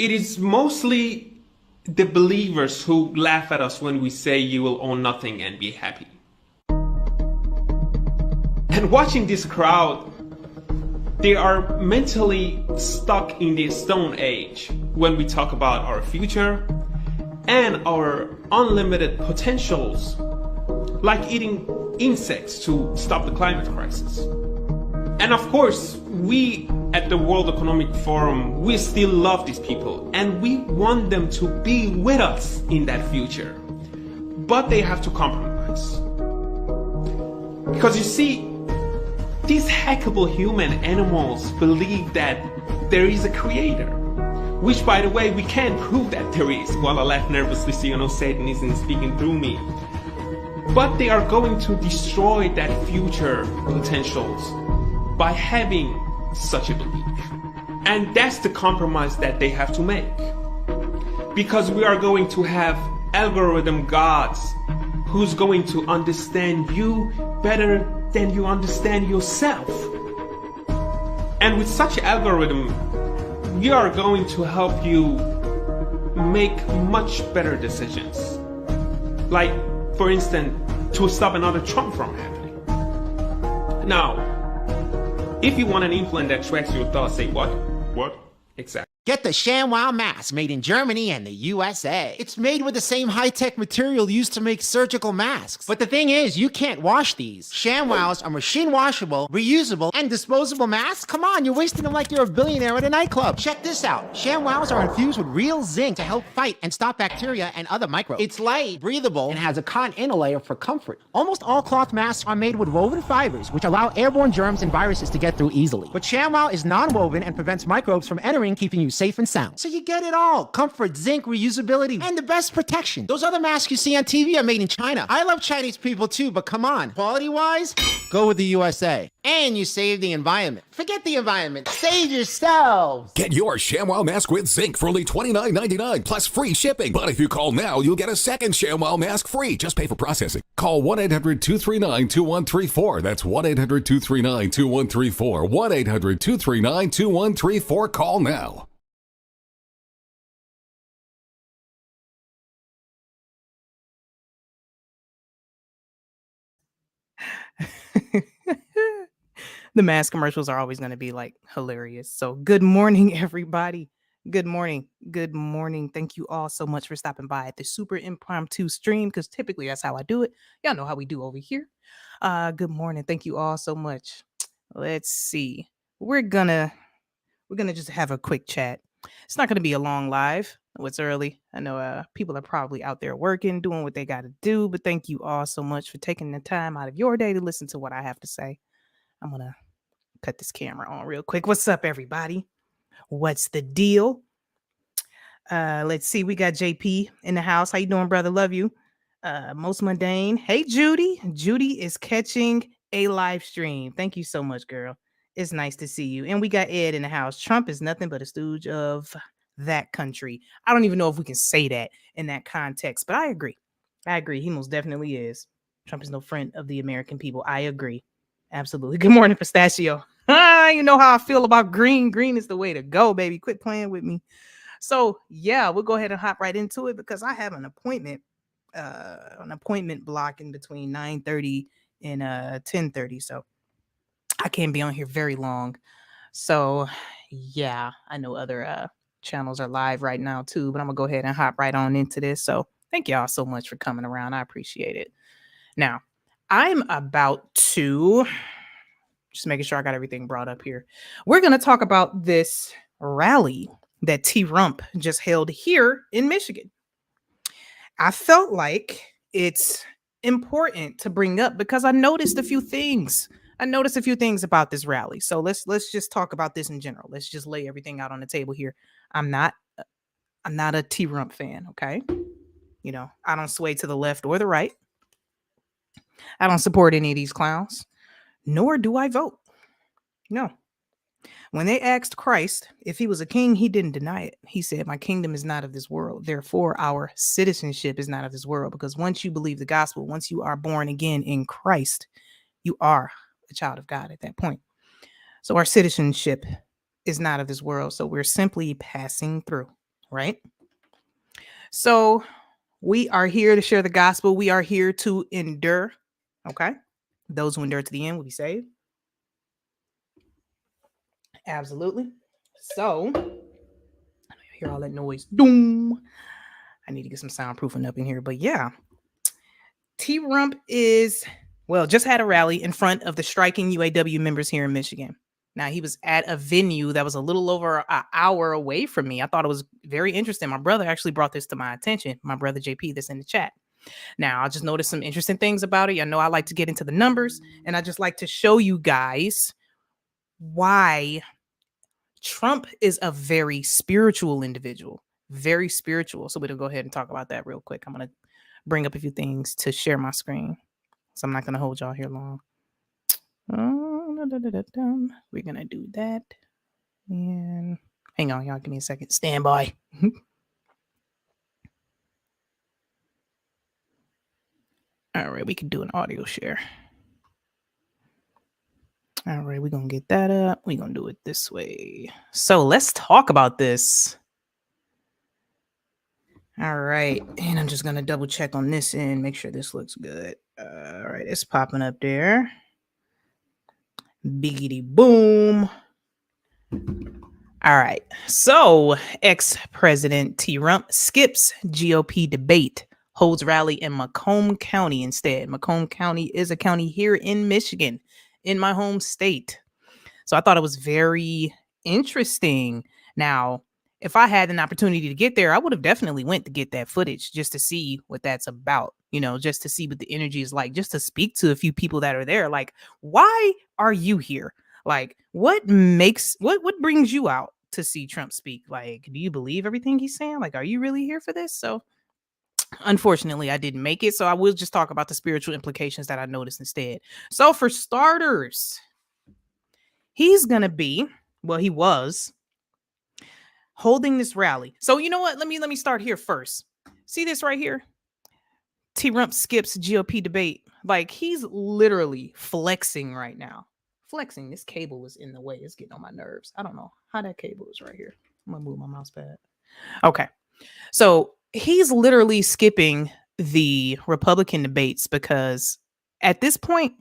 it is mostly the believers who laugh at us when we say you will own nothing and be happy. And watching this crowd, they are mentally stuck in the Stone Age when we talk about our future and our unlimited potentials, like eating insects to stop the climate crisis. And of course, we at the World Economic Forum, we still love these people and we want them to be with us in that future. But they have to compromise. Because you see, these hackable human animals believe that there is a creator, which by the way, we can't prove that there is. While I laugh nervously so you know Satan isn't speaking through me. But they are going to destroy that future potentials by having such a belief. And that's the compromise that they have to make. Because we are going to have algorithm gods who's going to understand you better than you understand yourself. And with such algorithm, we are going to help you make much better decisions. Like, for instance, to stop another Trump from happening. Now, if you want an implant that tracks your thoughts, say what? What? Exactly. Get the ShamWow mask made in Germany and the USA. It's made with the same high-tech material used to make surgical masks. But the thing is, you can't wash these. ShamWows are machine washable, reusable, and disposable masks? Come on, you're wasting them like you're a billionaire at a nightclub. Check this out. ShamWows are infused with real zinc to help fight and stop bacteria and other microbes. It's light, breathable, and has a cotton inner layer for comfort. Almost all cloth masks are made with woven fibers, which allow airborne germs and viruses to get through easily. But ShamWow is non-woven and prevents microbes from entering, keeping you safe and sound. So you get it all. Comfort, zinc, reusability, and the best protection. Those other masks you see on TV are made in China. I love Chinese people too, but come on. Quality-wise, go with the USA. And you save the environment. Forget the environment. Save yourselves. Get your ShamWow mask with zinc for only $29.99 plus free shipping. But if you call now, you'll get a second ShamWow mask free. Just pay for processing. Call 1-800-239-2134. That's 1-800-239-2134. 1-800-239-2134. Call now. The mask commercials are always going to be like hilarious. So good morning, everybody. Good morning. Good morning. Thank you all so much for stopping by at the super impromptu stream, because typically that's how I do it. Y'all know how we do over here. Good morning. Thank you all so much. Let's see. We're gonna just have a quick chat. It's not gonna be a long live. It's early. I know people are probably out there working, doing what they got to do, but thank you all so much for taking the time out of your day to listen to what I have to say. I'm gonna cut this camera on real quick. What's up, everybody? What's the deal? Let's see. We got JP in the house. How you doing, brother? Love you. Most mundane. Hey, Judy. Judy is catching a live stream. Thank you so much, girl. It's nice to see you. And we got Ed in the house. Trump is nothing but a stooge of that country. I don't even know if we can say that in that context, but I agree. He most definitely is. Trump is no friend of the American people. I agree. Absolutely. Good morning, Pistachio. You know how I feel about green. Green is the way to go, baby. Quit playing with me. So yeah, we'll go ahead and hop right into it because I have an appointment block in between 9:30 and 10:30. So I can't be on here very long. So yeah, I know other channels are live right now too, but I'm gonna go ahead and hop right on into this. So thank y'all so much for coming around. I appreciate it. Now, I'm about to just making sure I got everything brought up here. We're going to talk about this rally that T-Rump just held here in Michigan. I felt like it's important to bring up because I noticed a few things. About this rally. So let's just talk about this in general. Let's just lay everything out on the table here. I'm not a T-Rump fan, okay? You know, I don't sway to the left or the right. I don't support any of these clowns, nor do I vote. No. When they asked Christ if he was a king, he didn't deny it. He said, my kingdom is not of this world. Therefore, our citizenship is not of this world. Because once you believe the gospel, once you are born again in Christ, you are a child of God at that point. So our citizenship is not of this world. So we're simply passing through. right? So we are here to share the gospel. We are here to endure. Okay. Those who endure to the end will be saved. Absolutely. So I hear all that noise. Doom. I need to get some soundproofing up in here. But yeah, T-Rump just had a rally in front of the striking UAW members here in Michigan. Now, he was at a venue that was a little over an hour away from me. I thought it was very interesting. My brother actually brought this to my attention. My brother JP, that's in the chat. Now, I just noticed some interesting things about it. I know I like to get into the numbers, and I just like to show you guys why Trump is a very spiritual individual. Very spiritual. So we'll go ahead and talk about that real quick. I'm going to bring up a few things to share my screen. So I'm not going to hold y'all here long. We're going to do that. And hang on, y'all. Give me a second. Stand by. All right. We can do an audio share. All right. We're going to get that up. We're going to do it this way. So let's talk about this. All right. And I'm just going to double check on this end. Make sure this looks good. All right. It's popping up there. Biggity boom. All right. So ex-president T-Rump skips GOP debate, holds rally in Macomb County instead. Macomb County is a county here in Michigan, in my home state. So I thought it was very interesting. Now, if I had an opportunity to get there, I would have definitely went to get that footage just to see what that's about, just to see what the energy is like, just to speak to a few people that are there. Like, why are you here? Like, what brings you out to see Trump speak? Like, do you believe everything he's saying? Like, are you really here for this? So unfortunately, I didn't make it. So I will just talk about the spiritual implications that I noticed instead. So for starters, he was holding this rally. So you know what? Let me start here first. See this right here? T-Rump skips GOP debate. Like, he's literally flexing right now. Flexing. This cable is in the way. It's getting on my nerves. I don't know how that cable is right here. I'm gonna move my mouse pad. Okay. So he's literally skipping the Republican debates because at this point,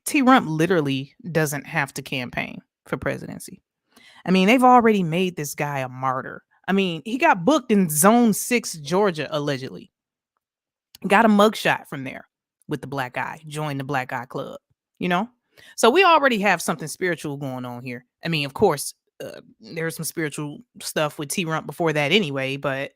T-Rump literally doesn't have to campaign for presidency. I mean, they've already made this guy a martyr. I mean, he got booked in Zone 6, Georgia, allegedly. Got a mugshot from there with the black eye, joined the black eye club, So we already have something spiritual going on here. I mean, of course, there's some spiritual stuff with T-Rump before that anyway, but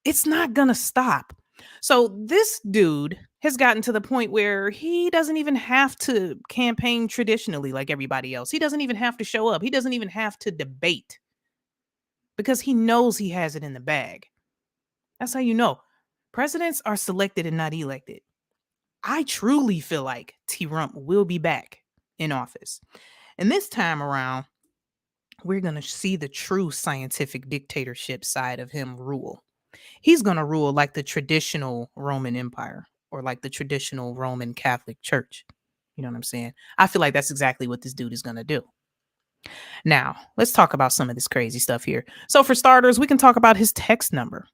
it's not going to stop. So this dude has gotten to the point where he doesn't even have to campaign traditionally like everybody else. He doesn't even have to show up. He doesn't even have to debate because he knows he has it in the bag. That's how you know. Presidents are selected and not elected. I truly feel like T-Rump will be back in office. And this time around, we're going to see the true scientific dictatorship side of him rule. He's going to rule like the traditional Roman Empire or like the traditional Roman Catholic Church. You know what I'm saying? I feel like that's exactly what this dude is going to do. Now, let's talk about some of this crazy stuff here. So for starters, we can talk about his text number.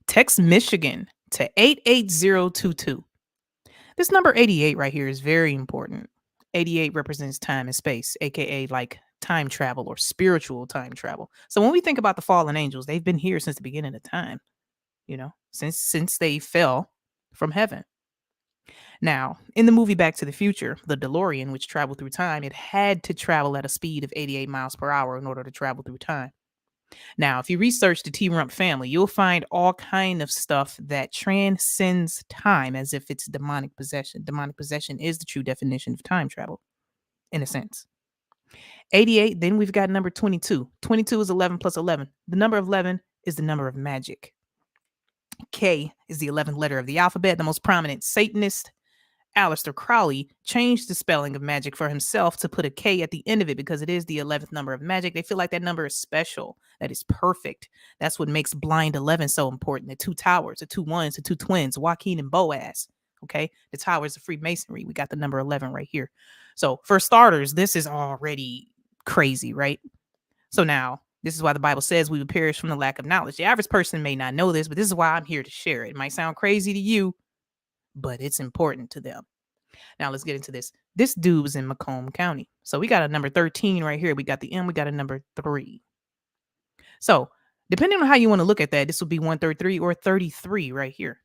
Text Michigan to 88022. This number 88 right here is very important. 88 represents time and space, aka like time travel or spiritual time travel. So when we think about the fallen angels, they've been here since the beginning of time, since they fell from heaven. Now, in the movie Back to the Future, the DeLorean, which traveled through time, it had to travel at a speed of 88 miles per hour in order to travel through time. Now, if you research the T-Rump family, you'll find all kind of stuff that transcends time as if it's demonic possession. Demonic possession is the true definition of time travel, in a sense. 88, then we've got number 22. 22 is 11 plus 11. The number of 11 is the number of magic. K is the 11th letter of the alphabet. The most prominent Satanist, Aleister Crowley, changed the spelling of magic for himself to put a K at the end of it because it is the 11th number of magic. They feel like that number is special. That is perfect. That's what makes blind 11 so important. The two towers, the two ones, the two twins, Joaquin and Boaz. Okay. The towers of Freemasonry. We got the number 11 right here. So for starters, this is already crazy, right? So now This is why the Bible says we would perish from the lack of knowledge. The average person may not know this, but this is why I'm here to share it. It might sound crazy to you, but it's important to them. Now let's get into this. This dude was in Macomb County. So we got a number 13 right here. We got the M, we got a number 3. So depending on how you want to look at that, this would be 133 or 33 right here.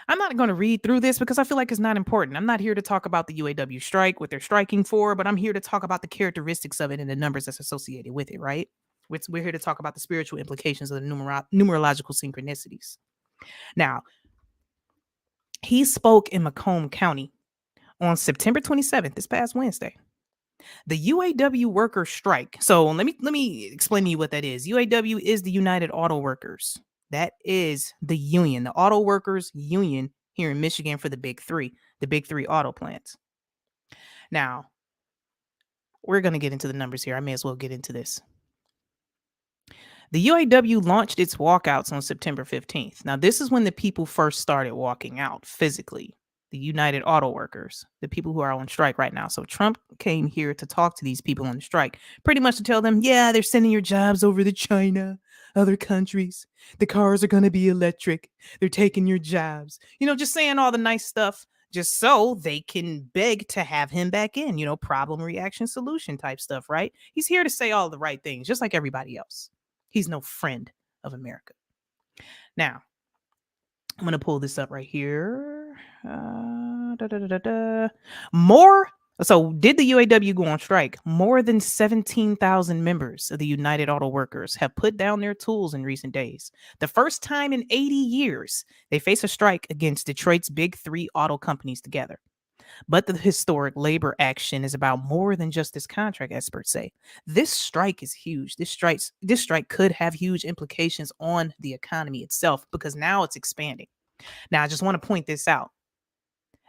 I'm not going to read through this because I feel like it's not important. I'm not here to talk about the UAW strike, what they're striking for, but I'm here to talk about the characteristics of it and the numbers that's associated with it, right? We're here to talk about the spiritual implications of the numerological synchronicities. Now, he spoke in Macomb County on September 27th, this past Wednesday. The UAW worker strike. So let me explain to you what that is. UAW is the United Auto Workers. That is the union, the auto workers union here in Michigan for the big three auto plants. Now, we're going to get into the numbers here. I may as well get into this. The UAW launched its walkouts on September 15th. Now, this is when the people first started walking out physically. The United Auto Workers, the people who are on strike right now. So Trump came here to talk to these people on strike, pretty much to tell them, yeah, they're sending your jobs over to China, other countries. The cars are going to be electric. They're taking your jobs. Just saying all the nice stuff just so they can beg to have him back in, problem, reaction, solution type stuff, right? He's here to say all the right things, just like everybody else. He's no friend of America. Now, I'm going to pull this up right here. More. So did the UAW go on strike? More than 17,000 members of the United Auto Workers have put down their tools in recent days. The first time in 80 years, they face a strike against Detroit's big 3 auto companies together. But the historic labor action is about more than just this contract, experts say. This strike is huge. This strike could have huge implications on the economy itself because now it's expanding. Now, I just want to point this out.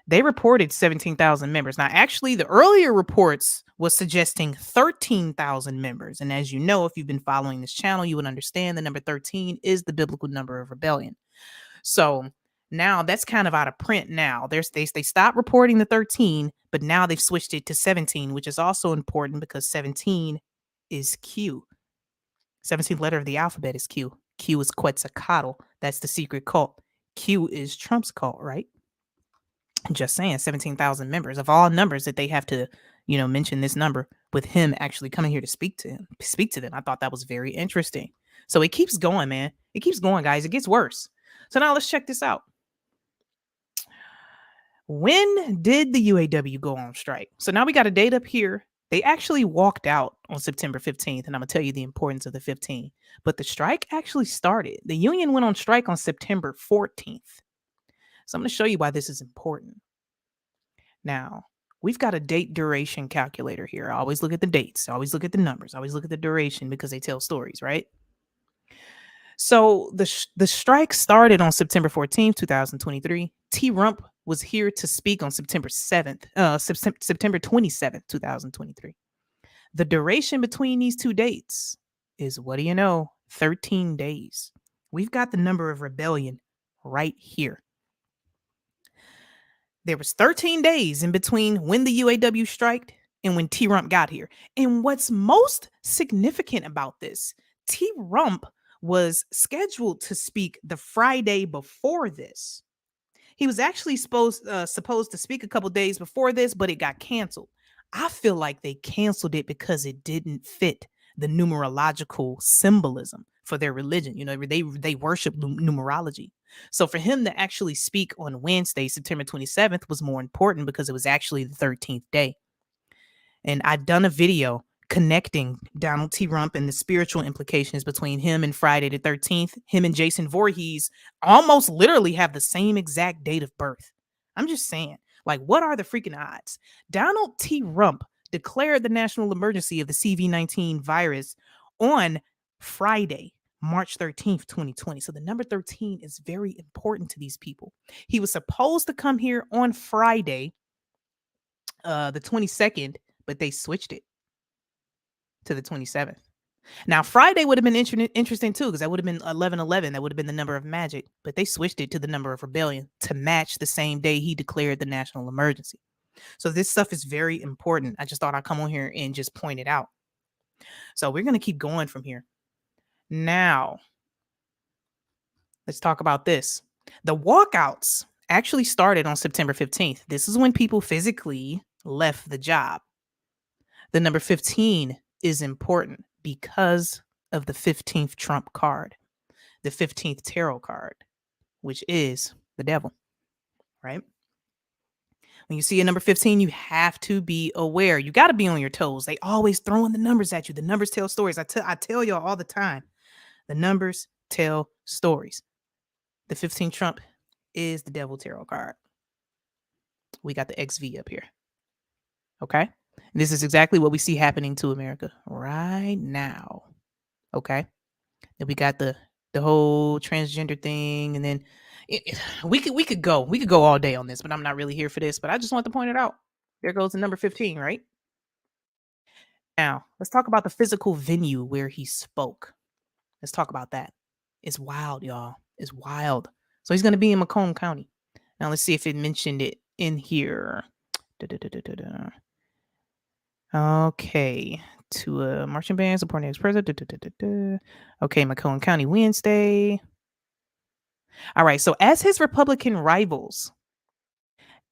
They reported 17,000 members. Now, actually, the earlier reports was suggesting 13,000 members. And as you know, if you've been following this channel, you would understand the number 13 is the biblical number of rebellion. So now that's kind of out of print now. They stopped reporting the 13, but now they've switched it to 17, which is also important because 17 is Q. 17th letter of the alphabet is Q. Q is Quetzalcoatl. That's the secret cult. Q is Trump's cult, right? Just saying, 17,000 members of all numbers that they have to, mention this number with him actually coming here to speak to them. I thought that was very interesting. So it keeps going, man. It keeps going, guys. It gets worse. So now let's check this out. When did the UAW go on strike? So now we got a date up here. They actually walked out on September 15th, and I'm going to tell you the importance of the 15th. But the strike actually started. The union went on strike on September 14th. So I'm going to show you why this is important. Now, we've got a date duration calculator here. I always look at the dates. I always look at the numbers. I always look at the duration because they tell stories, right? So the strike started on September 14th, 2023. T-Rump was here to speak on September 27th, 2023. The duration between these two dates is, what do you know, 13 days. We've got the number of rebellion right here. There was 13 days in between when the UAW striked and when T-Rump got here. And what's most significant about this, T-Rump was scheduled to speak the Friday before this. He was actually supposed to speak a couple days before this, but it got canceled. I feel like they canceled it because it didn't fit the numerological symbolism for their religion. They worship numerology. So for him to actually speak on Wednesday, September 27th, was more important because it was actually the 13th day. And I've done a video connecting Donald T-Rump and the spiritual implications between him and Friday the 13th. Him and Jason Voorhees almost literally have the same exact date of birth. I'm just saying, like, what are the freaking odds? Donald T-Rump declared the national emergency of the CV-19 virus on Friday, March 13th, 2020. So the number 13 is very important to these people. He was supposed to come here on Friday, the 22nd, but they switched it to the 27th. Now, Friday would have been interesting too, because that would have been 11/11. That would have been the number of magic, but they switched it to the number of rebellion to match the same day he declared the national emergency. So this stuff is very important. I just thought I'd come on here and just point it out. So we're going to keep going from here. Now, let's talk about this. The walkouts actually started on September 15th. This is when people physically left the job. The number 15 is important because of the 15th Trump card, the 15th tarot card, which is the devil, right? When you see a number 15, you have to be aware. You got to be on your toes. They always throwing the numbers at you. The numbers tell stories. I tell y'all all the time. The numbers tell stories. The 15 Trump is the devil tarot card. We got the XV up here. Okay? And this is exactly what we see happening to America right now. Okay? Then we got the whole transgender thing, and then we could go all day on this, but I'm not really here for this. But I just want to point it out. There goes the number 15, right? Now, let's talk about the physical venue where he spoke. Let's talk about that. It's wild, y'all. It's wild. So he's going to be in Macomb County. Now, let's see if it mentioned it in here. Okay. To marching band supporting ex-president. Okay, Macomb County Wednesday. All right. So as his Republican rivals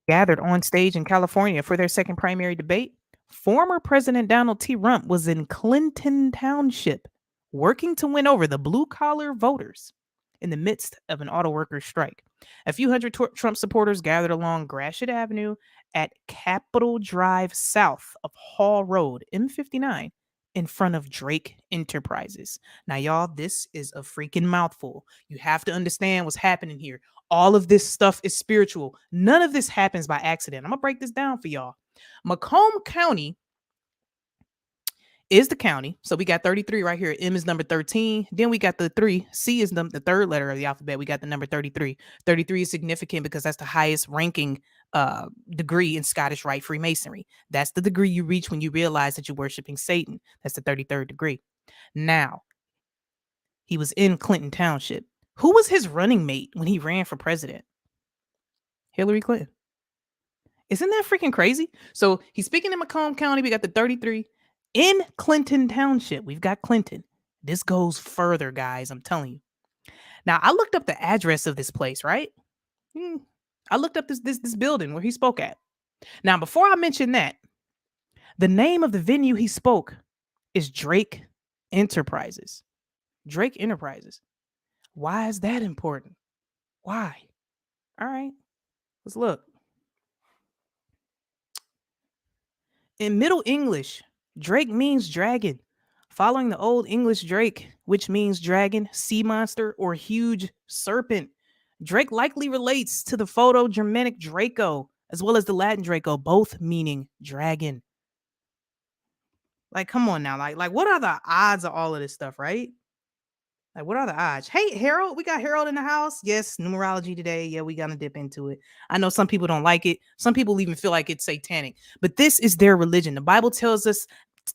gathered on stage in California for their second primary debate, former President Donald T-Rump was in Clinton Township working to win over the blue-collar voters in the midst of an auto workers' strike. A few hundred Trump supporters gathered along Gratiot Avenue at Capitol Drive south of Hall Road, M59, in front of Drake Enterprises. Now, y'all, this is a freaking mouthful. You have to understand what's happening here. All of this stuff is spiritual. None of this happens by accident. I'm going to break this down for y'all. Macomb County is the county. So we got 33 right here. M is number 13. Then we got the 3. C is the third letter of the alphabet. We got the number 33. 33 is significant because that's the highest ranking degree in Scottish Rite Freemasonry. That's the degree you reach when you realize that you're worshiping Satan. That's the 33rd degree. Now, he was in Clinton Township. Who was his running mate when he ran for president? Hillary Clinton. Isn't that freaking crazy? So he's speaking in Macomb County. We got the 33. In Clinton Township, we've got Clinton. This goes further, guys. I'm telling you. Now, I looked up the address of this place, right? I looked up this building where he spoke at. Now, before I mention that, the name of the venue he spoke is Drake Enterprises. Drake Enterprises. Why is that important? Why? All right, let's look. In Middle English, Drake means dragon, following the Old English Drake, which means dragon, sea monster, or huge serpent. Drake likely relates to the Proto-Germanic Draco, as well as the Latin Draco, both meaning dragon. Like, come on now. Like, what are the odds of all of this stuff, right? Like, what are the odds? Hey, Harold, we got Harold in the house. Yes, numerology today. Yeah, we got to dip into it. I know some people don't like it. Some people even feel like it's satanic, but this is their religion. The Bible tells us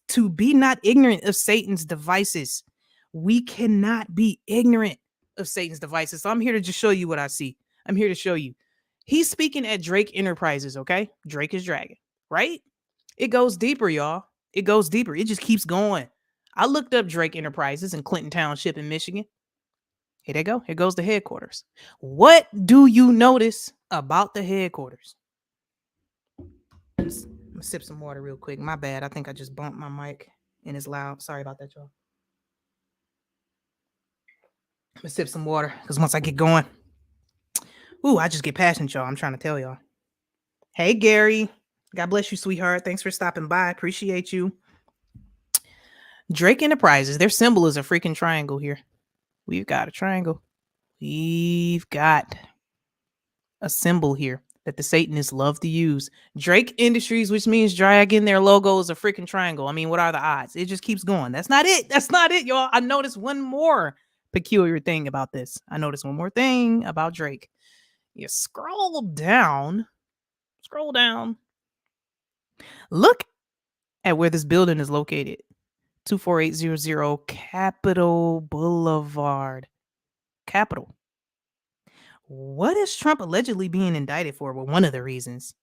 to be not ignorant of Satan's devices. We cannot be ignorant of Satan's devices. So I'm here to just show you what I see. I'm here to show you. He's speaking at Drake Enterprises, okay? Drake is dragon, right? It goes deeper, y'all. It goes deeper. It just keeps going. I looked up Drake Enterprises in Clinton Township in Michigan. Here they go. Here goes the headquarters. What do you notice about the headquarters? I'm gonna sip some water real quick. My bad. I think I just bumped my mic and it's loud. Sorry about that, y'all. I'm gonna sip some water because once I get going, I just get passionate, y'all. I'm trying to tell y'all. Hey, Gary. God bless you, sweetheart. Thanks for stopping by. Appreciate you. Drake Enterprises, their symbol is a freaking triangle here. We've got a triangle. We've got a symbol here that the Satanists love to use. Drake Industries, which means dragon, their logo is a freaking triangle. I mean, what are the odds? It just keeps going. That's not it. That's not it, y'all. I noticed one more peculiar thing about this. I noticed one more thing about Drake. You scroll down. Look at where this building is located. 24800 Capitol Boulevard. Capitol. What is Trump allegedly being indicted for? Well, one of the reasons.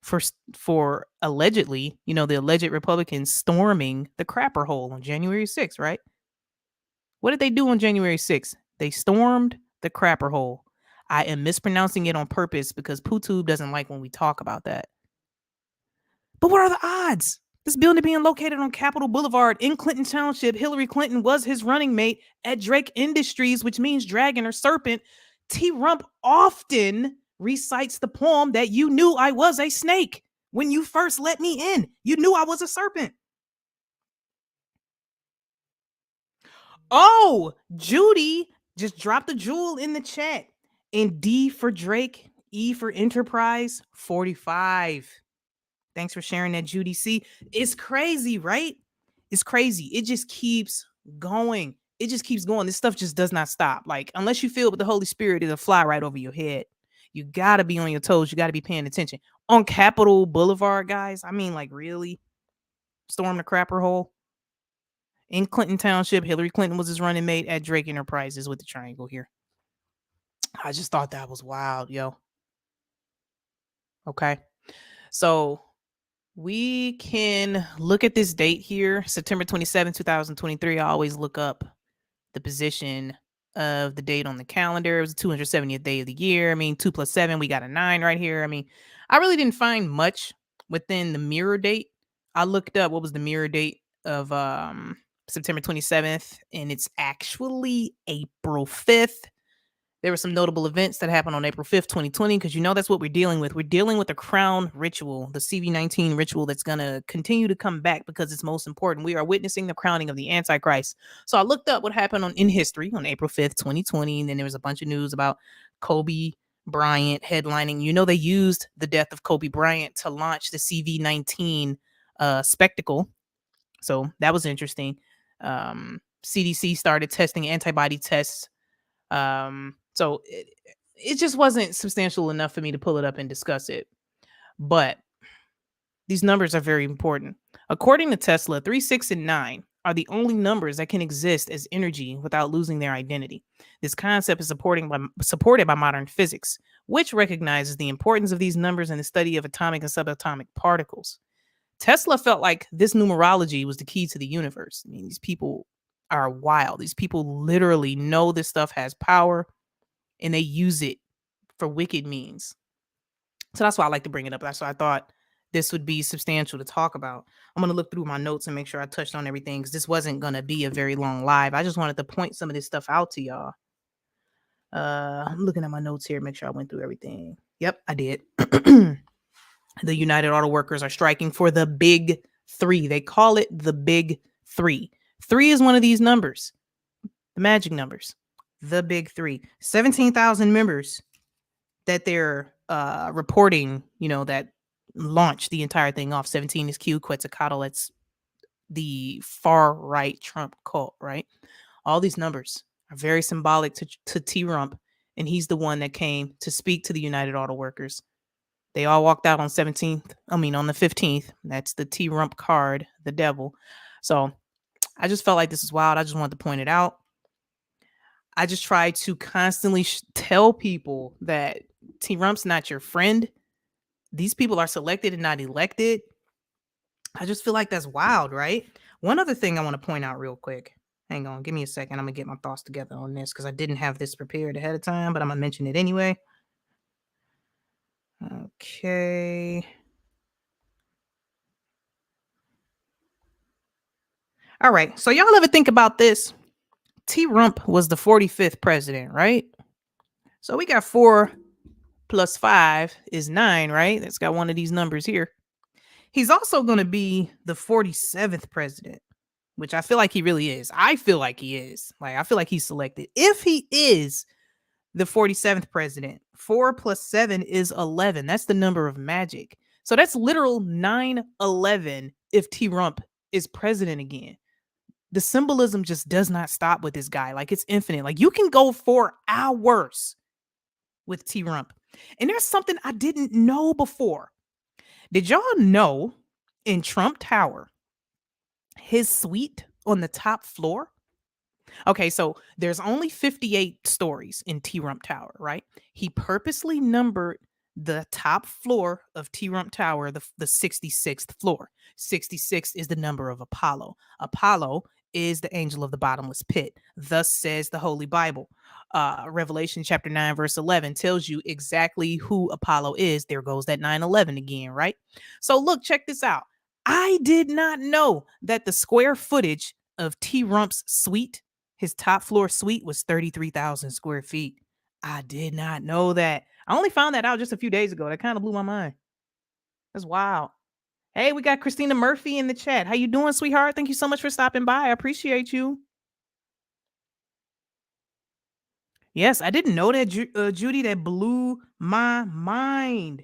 for allegedly, the alleged Republicans storming the crapper hole on January 6th, right? What did they do on January 6th? They stormed the crapper hole. I am mispronouncing it on purpose because PooTube doesn't like when we talk about that. But what are the odds? This building being located on Capitol Boulevard in Clinton Township, Hillary Clinton was his running mate at Drake Industries, which means dragon or serpent. T-Rump often recites the poem that you knew I was a snake when you first let me in. You knew I was a serpent. Oh, Judy just dropped a jewel in the chat. And D for Drake, E for Enterprise, 45. Thanks for sharing that, Judy C. It's crazy, right? It's crazy. It just keeps going. It just keeps going. This stuff just does not stop. Like, unless you feel with the Holy Spirit, it'll fly right over your head. You got to be on your toes. You got to be paying attention. On Capitol Boulevard, guys, I mean, like, really? Storm the crapper hole? In Clinton Township, Hillary Clinton was his running mate at Drake Enterprises with the triangle here. I just thought that was wild, yo. Okay. So we can look at this date here, September 27, 2023. I always look up the position of the date on the calendar. It was the 270th day of the year. I mean, 2 plus 7, we got a 9 right here. I mean, I really didn't find much within the mirror date. I looked up what was the mirror date of September 27th, and it's actually April 5th. There were some notable events that happened on April 5th, 2020, because that's what we're dealing with. We're dealing with the crown ritual, the CV19 ritual that's going to continue to come back because it's most important. We are witnessing the crowning of the Antichrist. So I looked up what happened in history on April 5th, 2020, and then there was a bunch of news about Kobe Bryant headlining. They used the death of Kobe Bryant to launch the CV19 spectacle. So that was interesting. CDC started testing antibody tests. So it just wasn't substantial enough for me to pull it up and discuss it. But these numbers are very important. According to Tesla, 3, 6, and 9 are the only numbers that can exist as energy without losing their identity. This concept is supported by modern physics, which recognizes the importance of these numbers in the study of atomic and subatomic particles. Tesla felt like this numerology was the key to the universe. I mean, these people are wild. These people literally know this stuff has power, and they use it for wicked means. So that's why I like to bring it up. That's why I thought this would be substantial to talk about. I'm going to look through my notes and make sure I touched on everything, because this wasn't going to be a very long live. I just wanted to point some of this stuff out to y'all. I'm looking at my notes here, make sure I went through everything. Yep, I did. The United Auto Workers are striking for the big 3. They call it the big 3. 3 is one of these numbers, the magic numbers, the big 3. 17,000 members that they're reporting, that launched the entire thing off. 17 is Q, Quetzalcoatl. That's the far right Trump cult, right? All these numbers are very symbolic to T-Rump, and he's the one that came to speak to the United Auto Workers. They all walked out on the 15th. That's the T-Rump card, the devil. So I just felt like this is wild. I just wanted to point it out. I just try to constantly tell people that T-Rump's not your friend. These people are selected and not elected. I just feel like that's wild, right? One other thing I want to point out real quick. Hang on, give me a second. I'm going to get my thoughts together on this because I didn't have this prepared ahead of time, but I'm going to mention it anyway. Okay. All right. So y'all ever think about this? T-Rump was the 45th president, right? So we got 4 plus 5 is 9, right? That's got one of these numbers here. He's also going to be the 47th president, which I feel like he really is. I feel like he is. I feel like he's selected. If he is the 47th president, 4 plus 7 is 11. That's the number of magic. So that's literal 9/11 if T-Rump is president again. The symbolism just does not stop with this guy. It's infinite. You can go for hours with T-Rump. And there's something I didn't know before. Did y'all know in Trump Tower, his suite on the top floor? Okay, so there's only 58 stories in T-Rump Tower, right? He purposely numbered the top floor of T-Rump Tower, the 66th floor. 66 is the number of Apollo. Apollo is the angel of the bottomless pit. Thus says the Holy Bible. Revelation chapter 9, verse 11 tells you exactly who Apollo is. There goes that 9/11 again, right? So look, check this out. I did not know that the square footage of T-Rump's suite, his top floor suite, was 33,000 square feet. I did not know that. I only found that out just a few days ago. That kind of blew my mind. That's wild. Hey, we got Christina Murphy in the chat. How you doing, sweetheart? Thank you so much for stopping by. I appreciate you. Yes, I didn't know that, Judy. That blew my mind.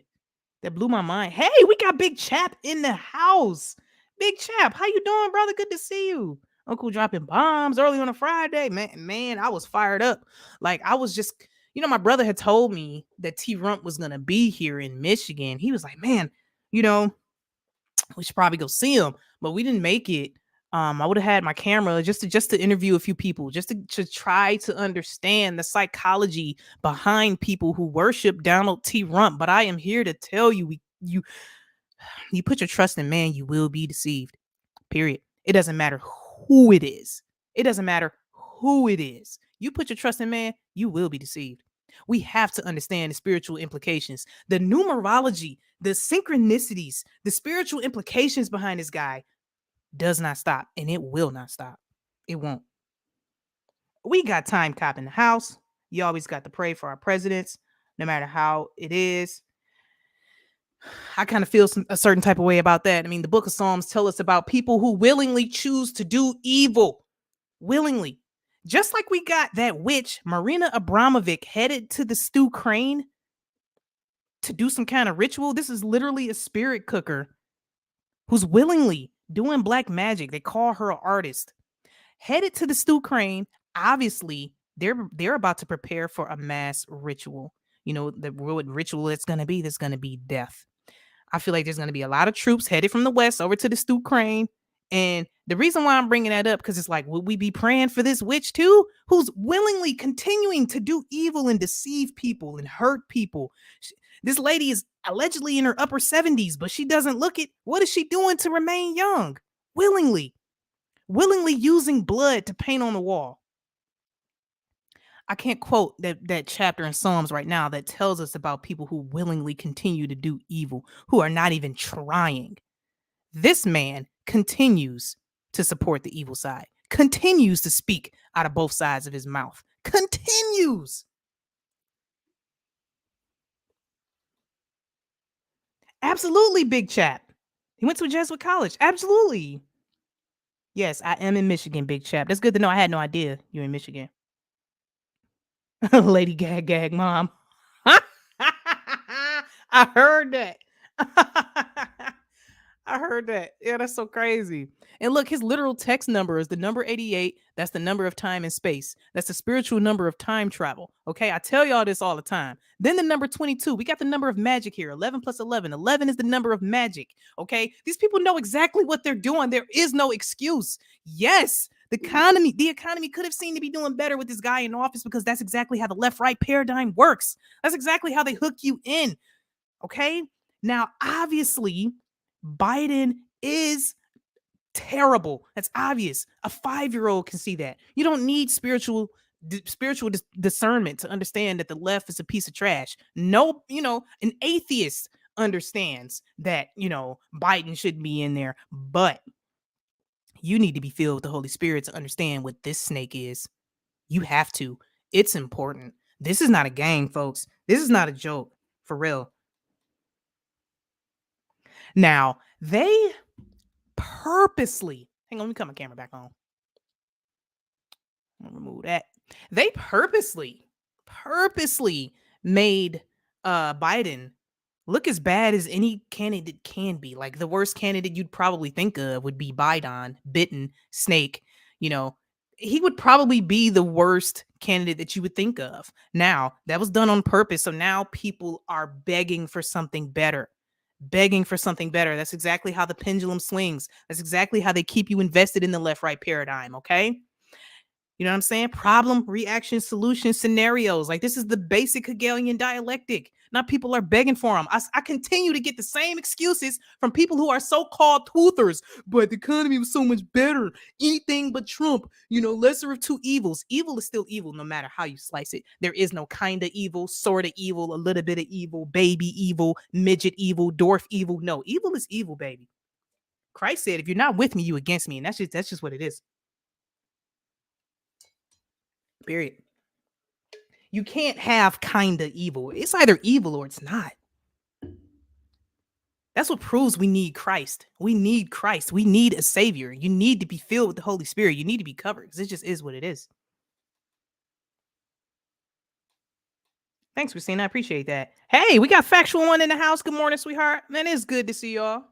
That blew my mind. Hey, we got Big Chap in the house. Big Chap, how you doing, brother? Good to see you. Uncle dropping bombs early on a Friday. Man, I was fired up. Like, I was just, my brother had told me that T-Rump was going to be here in Michigan. He was like, man, we should probably go see him, but we didn't make it. I would have had my camera just to interview a few people, just to try to understand the psychology behind people who worship Donald T. Rump. But I am here to tell you, you put your trust in man, you will be deceived. Period. It doesn't matter who it is. It doesn't matter who it is. You put your trust in man, you will be deceived. We have to understand the spiritual implications, the numerology, the synchronicities, the spiritual implications behind this guy does not stop, and it will not stop. It won't. We got Time Cop in the house. You always got to pray for our presidents, no matter how it is. I kind of feel a certain type of way about that. I mean, the book of Psalms tell us about people who willingly choose to do evil. Willingly. Just like we got that witch, Marina Abramovic, headed to the Stew Crane to do some kind of ritual. This is literally a spirit cooker who's willingly doing black magic. They call her an artist. Headed to the Stew Crane. Obviously, they're about to prepare for a mass ritual. The ritual that's going to be, there's going to be death. I feel like there's going to be a lot of troops headed from the west over to the Stew Crane. And the reason why I'm bringing that up, because it's like, would we be praying for this witch too? Who's willingly continuing to do evil and deceive people and hurt people? This lady is allegedly in her upper 70s, but she doesn't look it. What is she doing to remain young? Willingly using blood to paint on the wall. I can't quote that chapter in Psalms right now that tells us about people who willingly continue to do evil, who are not even trying. This man continues to support the evil side, continues to speak out of both sides of his mouth, continues. Absolutely, Big Chap. He went to a Jesuit college. Absolutely. Yes, I am in Michigan, Big Chap. That's good to know. I had no idea you're in Michigan. Lady Gag, Mom. I heard that. I heard that. Yeah, that's so crazy. And look, his literal text number is the number 88. That's the number of time and space. That's the spiritual number of time travel. Okay, I tell y'all this all the time. Then the number 22. We got the number of magic here. 11 plus 11. 11 is the number of magic. Okay, these people know exactly what they're doing. There is no excuse. Yes, the economy could have seemed to be doing better with this guy in office because that's exactly how the left-right paradigm works. That's exactly how they hook you in. Okay, now obviously Biden is terrible. That's obvious. A 5-year-old can see that. You don't need spiritual discernment to understand that the left is a piece of trash. No, an atheist understands that, Biden shouldn't be in there, but you need to be filled with the Holy Spirit to understand what this snake is. You have to. It's important. This is not a game, folks. This is not a joke. For real. Now, they purposely, hang on, let me cut my camera back on. I'll remove that. They purposely made Biden look as bad as any candidate can be. Like the worst candidate you'd probably think of would be Biden, bitten snake. He would probably be the worst candidate that you would think of. Now, that was done on purpose. So now people are begging for something better. That's exactly how the pendulum swings. That's exactly how they keep you invested in the left-right paradigm, okay? You know what I'm saying? Problem, reaction, solution, scenarios. Like this is the basic Hegelian dialectic. Now people are begging for them. I continue to get the same excuses from people who are so-called truthers. But the economy was so much better. Anything but Trump. Lesser of two evils. Evil is still evil no matter how you slice it. There is no kind of evil, sort of evil, a little bit of evil, baby evil, midget evil, dwarf evil. No, evil is evil, baby. Christ said, if you're not with me, you against me. And that's just what it is. Period. You can't have kind of evil. It's either evil or it's not. That's what proves we need Christ. We need Christ. We need a savior. You need to be filled with the Holy Spirit. You need to be covered because it just is what it is. Thanks, Christina. I appreciate that. Hey, we got Factual One in the house. Good morning, sweetheart. Man, it's good to see y'all.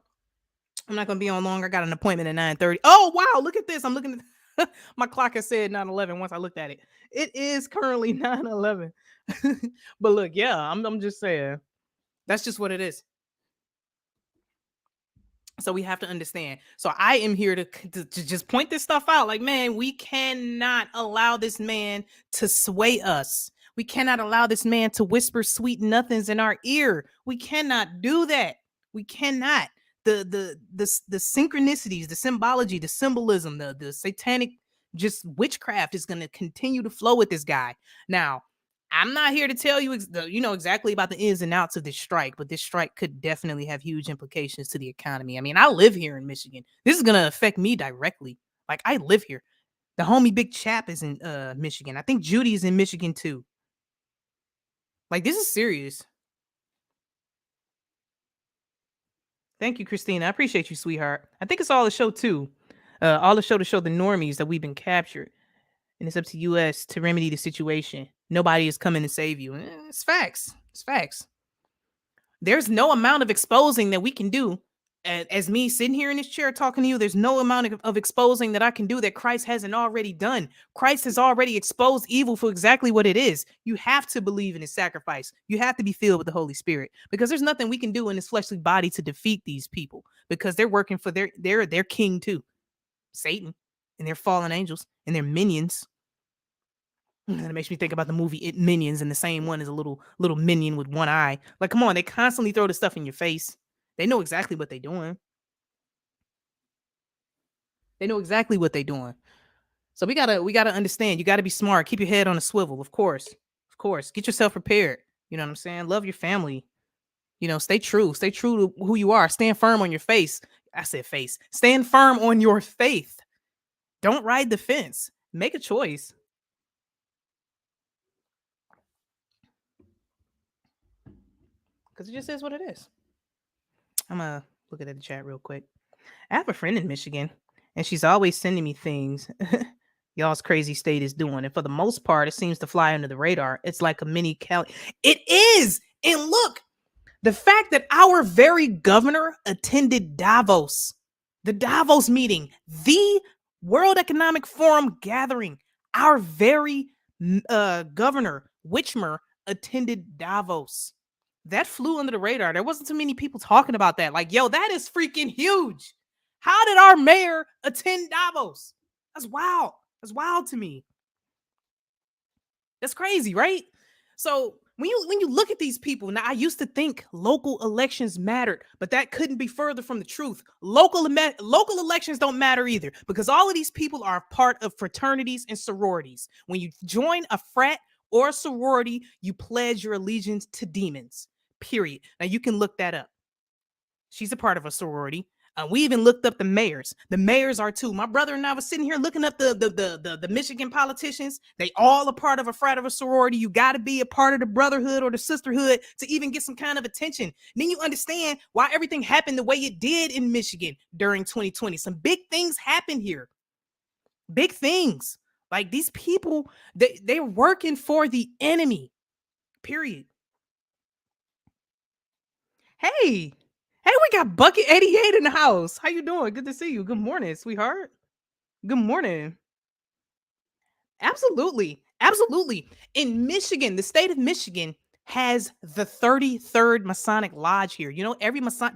I'm not going to be on long. I got an appointment at 9:30. Oh, wow. Look at this. I'm looking at my clock has said 9:11 once I looked at it. It is currently 9:11. But look, yeah, I'm just saying. That's just what it is. So we have to understand. So I am here to just point this stuff out. Like, man, we cannot allow this man to sway us. We cannot allow this man to whisper sweet nothings in our ear. We cannot do that. We cannot. The synchronicities, the symbology, the symbolism, the satanic just witchcraft is going to continue to flow with this guy. Now, I'm not here to tell you, exactly about the ins and outs of this strike, but this strike could definitely have huge implications to the economy. I mean, I live here in Michigan. This is going to affect me directly. Like, I live here. The homie Big Chap is in Michigan. I think Judy is in Michigan too. Like, this is serious. Thank you, Christina. I appreciate you, sweetheart. I think it's all a show too. All the show to show the normies that we've been captured. And it's up to us to remedy the situation. Nobody is coming to save you. It's facts. It's facts. There's no amount of exposing that we can do. As me sitting here in this chair talking to you, there's no amount of exposing that I can do that Christ hasn't already done. Christ has already exposed evil for exactly what it is. You have to believe in his sacrifice. You have to be filled with the Holy Spirit because there's nothing we can do in this fleshly body to defeat these people because they're working for their king too, Satan, and their fallen angels and their minions. And it makes me think about the movie It Minions, and the same one is a little minion with one eye. Like, come on, they constantly throw the stuff in your face. They know exactly what they're doing. They know exactly what they're doing. So we gotta understand. You gotta be smart. Keep your head on a swivel, of course. Of course. Get yourself prepared. You know what I'm saying? Love your family. Stay true. Stay true to who you are. Stand firm on your face. I said face. Stand firm on your faith. Don't ride the fence. Make a choice. Because it just is what it is. I'm going to look at the chat real quick. I have a friend in Michigan, and she's always sending me things y'all's crazy state is doing. And for the most part, it seems to fly under the radar. It's like a mini Cali. It is! And look, the fact that our very governor attended Davos, the Davos meeting, the World Economic Forum gathering, our very governor, Whitmer, attended Davos. That flew under the radar. There wasn't too many people talking about that. Like, yo, that is freaking huge. How did our mayor attend Davos? That's wild. That's wild to me. That's crazy, right? So when you look at these people, now I used to think local elections mattered, but that couldn't be further from the truth. Local elections don't matter either because all of these people are part of fraternities and sororities. When you join a frat or a sorority, you pledge your allegiance to demons. Period. Now you can look that up. She's a part of a sorority. We even looked up the mayors. The mayors are too. My brother and I was sitting here looking up the Michigan politicians. They all a part of a frat of a sorority. You got to be a part of the brotherhood or the sisterhood to even get some kind of attention. And then you understand why everything happened the way it did in Michigan during 2020. Some big things happened here. Big things. Like these people, they're working for the enemy. Period. Hey, we got Bucket 88 in the house. How you doing? Good to see you. Good morning, sweetheart. Good morning. Absolutely. In Michigan, the state of Michigan has the 33rd Masonic Lodge here.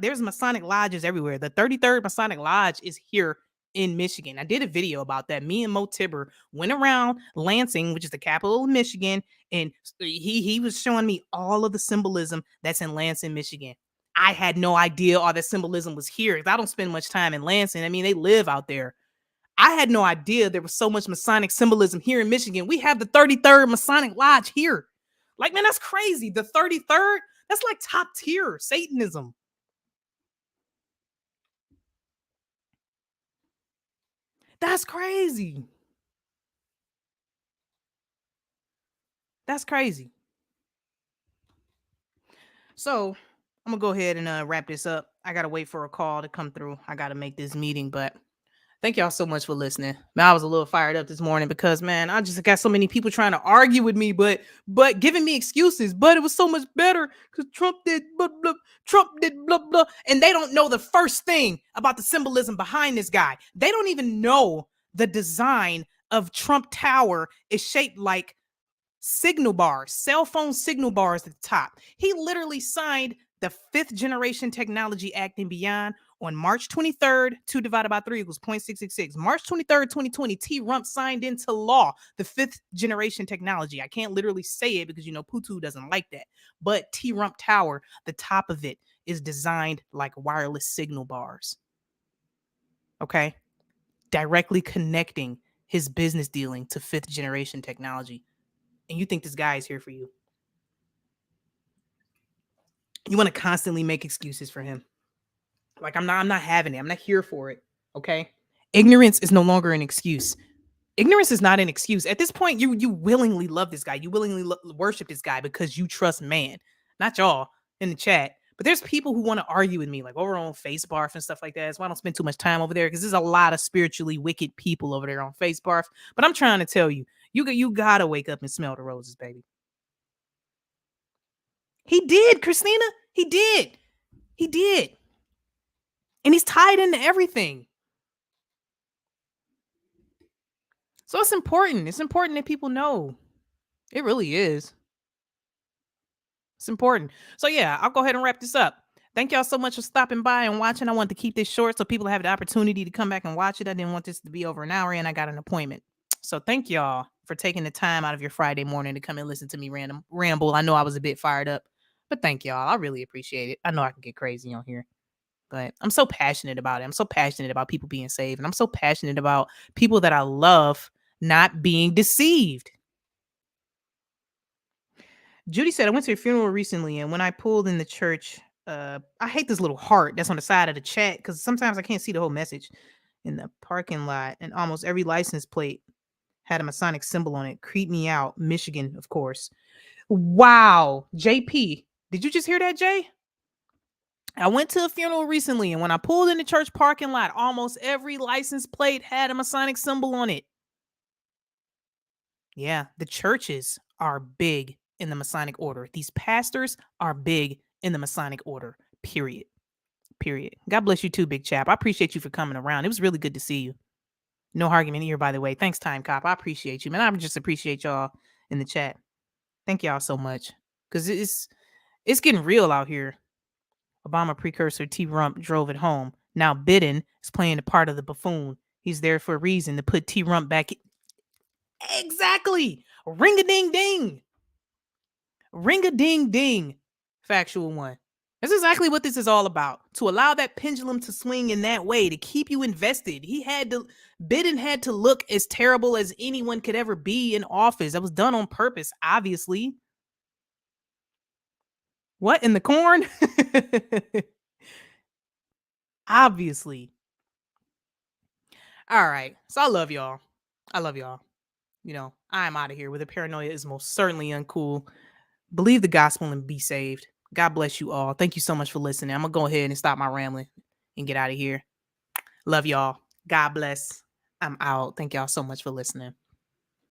There's Masonic lodges everywhere. The 33rd Masonic Lodge is here in Michigan. I did a video about that. Me and Mo Tibber went around Lansing, which is the capital of Michigan, and he was showing me all of the symbolism that's in Lansing, Michigan. I had no idea all that symbolism was here because I don't spend much time in Lansing. I mean, they live out there. I had no idea there was so much Masonic symbolism here in Michigan. We have the 33rd Masonic Lodge here. Like, man, that's crazy. The 33rd, that's like top tier Satanism. That's crazy. That's crazy. So I'm gonna go ahead and wrap this up. I gotta wait for a call to come through. I gotta make this meeting, but thank y'all so much for listening. Man, I was a little fired up this morning because, man, I just got so many people trying to argue with me, but giving me excuses. But it was so much better because Trump did blah blah, Trump did blah blah, and they don't know the first thing about the symbolism behind this guy. They don't even know the design of Trump Tower is shaped like signal bars, cell phone signal bars at the top. He literally signed the 5th Generation Technology Act and beyond on March 23rd, 2 divided by 3 equals 0.666. March 23rd, 2020, T-Rump signed into law the 5th Generation Technology. I can't literally say it because, you know, Putu doesn't like that. But T-Rump Tower, the top of it is designed like wireless signal bars. Okay? Directly connecting his business dealing to 5th Generation Technology. And you think this guy is here for you. You want to constantly make excuses for him. Like, I'm not having it. I'm not here for it. Okay. Ignorance is no longer an excuse. Ignorance is not an excuse. At this point, you willingly love this guy. You willingly worship this guy because you trust man. Not y'all in the chat. But there's people who want to argue with me, like over on FaceBarf and stuff like that. That's why I don't spend too much time over there, because there's a lot of spiritually wicked people over there on FaceBarf. But I'm trying to tell you, you gotta wake up and smell the roses, baby. He did, Christina. He did. He did. And he's tied into everything. So it's important. It's important that people know. It really is. It's important. So yeah, I'll go ahead and wrap this up. Thank y'all so much for stopping by and watching. I wanted to keep this short so people have the opportunity to come back and watch it. I didn't want this to be over an hour and I got an appointment. So thank y'all for taking the time out of your Friday morning to come and listen to me ramble. I know I was a bit fired up, but thank y'all. I really appreciate it. I know I can get crazy on here, but I'm so passionate about it. I'm so passionate about people being saved. And I'm so passionate about people that I love not being deceived. Judy said, I went to a funeral recently, and when I pulled in the church, I hate this little heart that's on the side of the chat because sometimes I can't see the whole message. In the parking lot, and almost every license plate had a Masonic symbol on it. Creep me out. Michigan, of course. Wow. JP, did you just hear that, Jay? I went to a funeral recently, and when I pulled in the church parking lot, almost every license plate had a Masonic symbol on it. Yeah, the churches are big in the Masonic order. These pastors are big in the Masonic order, period. Period. God bless you too, Big Chap. I appreciate you for coming around. It was really good to see you. No argument here, by the way. Thanks, Time Cop. I appreciate you, man. I just appreciate y'all in the chat. Thank y'all so much. Because it's getting real out here. Obama precursor T-Rump drove it home. Now Biden is playing the part of the buffoon. He's there for a reason to put T-Rump back in. Exactly. Ring-a-ding-ding. Ring-a-ding-ding. Factual one. That's exactly what this is all about. To allow that pendulum to swing in that way, to keep you invested. Biden had to look as terrible as anyone could ever be in office. That was done on purpose, obviously. What, in the corn? Obviously. All right. So I love y'all. You know, I'm out of here. Where the paranoia is most certainly uncool. Believe the gospel and be saved. God bless you all. Thank you so much for listening. I'm going to go ahead and stop my rambling and get out of here. Love y'all. God bless. I'm out. Thank y'all so much for listening.